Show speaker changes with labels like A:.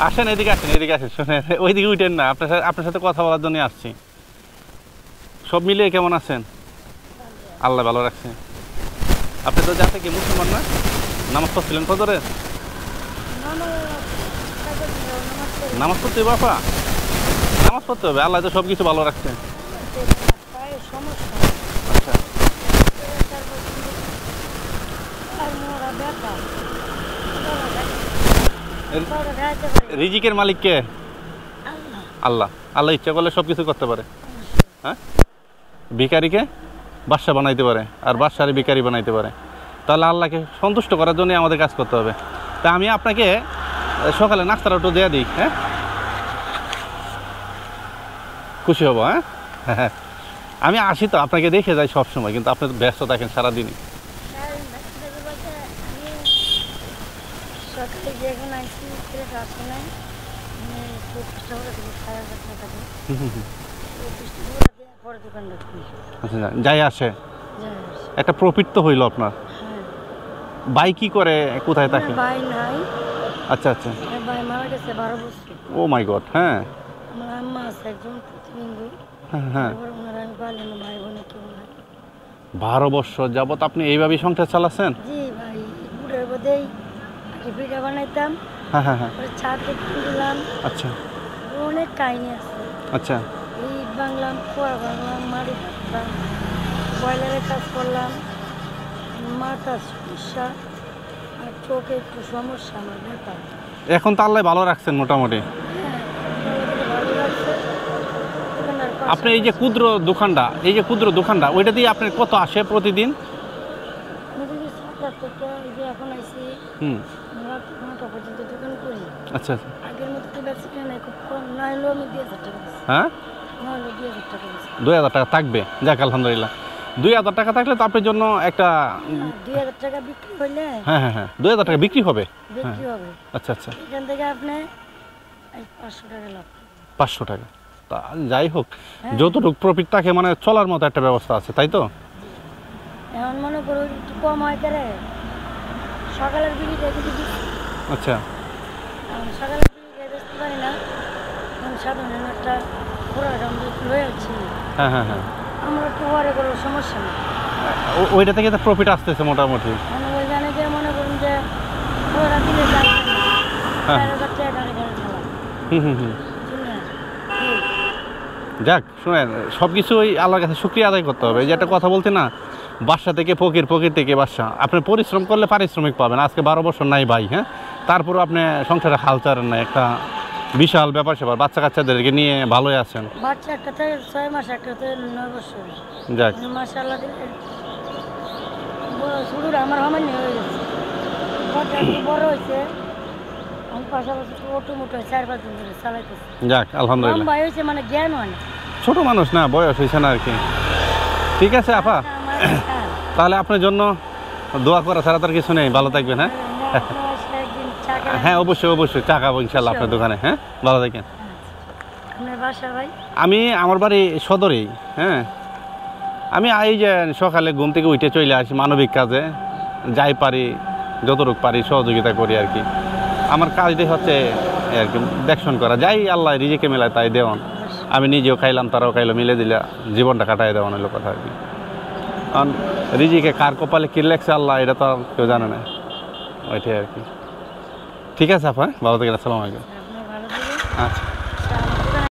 A: আসেন, এদিকে আসেন, এদিকে আসেন। শুনে ওইদিকে উঠেন না, আপনার সাথে কথা বলার জন্য আসছি। সব মিলিয়ে কেমন আছেন? আল্লাহ ভালো রাখছে। আপনি তো জাতে কি মুসলমান না? নামাজ পড়ছিলেন ফজরে? নামাজ পড়তে হবে আপা, নামাজ পড়তে হবে। আল্লাহ তো সব কিছু ভালো রাখছে। আচ্ছা, রিজিকের মালিক কে? আল্লাহ। আল্লাহ ইচ্ছা করলে সব কিছু করতে পারে। হ্যাঁ, ভিখারিকে বাদশা বানাইতে পারে, আর বাদশারে ভিখারি বানাইতে পারে। তাহলে আল্লাহকে সন্তুষ্ট করার জন্য আমাদের কাজ করতে হবে। তা আমি আপনাকে সকালে নাস্তাটা একটু দিয়ে দিই। হ্যাঁ, খুশি হবো। হ্যাঁ হ্যাঁ, আমি আসি তো, আপনাকে দেখে যাই সব সময়, কিন্তু আপনি ব্যস্ত থাকেন সারাদিনই। আচ্ছা, যাই আসে একটা প্রফিট তো হইলো আপনার। ভাই কি করে, কোথায় থাকে?
B: ভাই নাই।
A: আচ্ছা আচ্ছা,
B: ভাই মারা গেছে 12 বছর।
A: ও মাই গড। হ্যাঁ
B: আমার আম্মা আছে একজন প্রতিবন্ধী।
A: হ্যাঁ,
B: ওনারা আমি পারলেন না, ভাই বোনে কেউ নাই।
A: 12 বছর যাবত আপনি এইভাবেই সংসার চালাচ্ছেন?
B: জি ভাই, গুড়ের মধ্যেই পিঠা বানাইতাম।
A: হ্যাঁ হ্যাঁ হ্যাঁ,
B: ছাদে দিলাম।
A: আচ্ছা
B: অনেক কাহিনী আছে।
A: আচ্ছা,
B: ইট বাংলাম, খোয়া বাংলাম, মাটি কাটলাম, বয়লারের কাজ করলাম। মাথা সমস্যা আর চোখে একটু সমস্যা আমার ব্যাপার।
A: এখন তো আল্লাহ ভালো রাখছেন মোটামুটি।
B: ভালো লাগছে।
A: আপনি এই যে ক্ষুদ্র দোকানটা, ওইটা দিয়ে আপনার কত আসে প্রতিদিন?
B: এখন আইসি
A: হুম,
B: রাত 9টা পর্যন্ত দোকান করি।
A: আচ্ছা আচ্ছা,
B: আগের মতো তো বেশি নাই, খুব কম না হলেও আমি 2000 টাকা বেশি।
A: হ্যাঁ,
B: না হলেও 2000 টাকা বেশি।
A: 2000 টাকা থাকবে? যাক আলহামদুলিল্লাহ। 2000 টাকা থাকলে তো আপনার জন্য একটা
B: 2000 টাকা বিক্রি হইলে
A: হ্যাঁ হ্যাঁ হ্যাঁ, 2000 টাকা বিক্রি হবে।
B: বিক্রি হবে।
A: আচ্ছা আচ্ছা,
B: এখান থেকে আপনি 500 টাকা লাভ।
A: 500 টাকা। তা যাই হোক, যতটুকু প্রফিট থাকে মানে চলার মতো একটা ব্যবস্থা আছে, তাই তো?
B: এখন মনে করো একটু কম হয় করে সকালের বিড়িটা কিন্তু দিচ্ছি।
A: আচ্ছা,
B: সকালের বিড়িটা বেচতে পারি না, আমি সাধারণ একটা পুরাটা লয়ে আছি।
A: হ্যাঁ হ্যাঁ হ্যাঁ,
B: আমরা একটু পরে কোনো সমস্যা নেই।
A: ওইটা থেকে তো প্রফিট আসতেছে মোটামুটি।
B: মানে ওইখানে যে মনে করুন যে পুরোটা দিলে যায় 4000 টাকা গাড়ি চালা।
A: হুম হুম হুম, যাক শুনেন, সব কিছু ওই আল্লাহর কাছে শুকরিয়া আদায় করতে হবে। এই যে একটা কথা বলতে না, বাসা থেকে ফকির, ফকির থেকে বাসা। আপনি পরিশ্রম করলে পারিশ্রমিক পাবেন। আজকে 12 বছর নাই ভাই, হ্যাঁ, তারপরও আপনি সংসারে হাল ছাড়েন না। একটা বিশাল ব্যাপার সেবার, বাচ্চা কাচ্চাদেরকে নিয়ে ভালোই আছেন।
B: বাচ্চা একটাতে 6 মাস, একটাতে 9 বছর।
A: যাক
B: মাশাআল্লাহ, শুরুটা আমার সামান্য হয়ে গেছে, বড় হয়েছে। আমি পাশাপাশি অটো মোটো 4-5 দিন ধরে চালাইতেছি।
A: যাক আলহামদুলিল্লাহ।
B: লম্বা হয়েছে মানে জ্ঞান হয় না,
A: ছোট মানুষ না, বয়স হয়েছে না আর কি। ঠিক আছে আপা, তাহলে আপনার জন্য দোয়া করা ছাড়া তার কিছু নেই। ভালো থাকবেন। হ্যাঁ হ্যাঁ, অবশ্যই অবশ্যই, চা খাবো ইনশাল্লাহ আপনার দোকানে। হ্যাঁ, ভালো থাকেন। আমি আমার বাড়ি সদরেই। হ্যাঁ, আমি এই যে সকালে ঘুম থেকে উঠে চলে আসি মানবিক কাজে, যাই পারি যতটুকু পারি সহযোগিতা করি আর কি। আমার কাজটাই হচ্ছে আর কি দেখশন করা, যাই আল্লাহ রিজিকে মেলায় তাই দেওয়ান। আমি নিজেও খাইলাম, তারাও খাইলো, মিলে দিলে জীবনটা কাটাই দেওয়ান হলো কথা আর কি। কারণ রিজিকে কার কপালে কী লেখছে আল্লাহ, এটা তো কেউ জানে না, ওইটাই আর কি। ঠিক আছে আপা, ভালো থাকেন। আসসালামু আলাইকুম। আচ্ছা।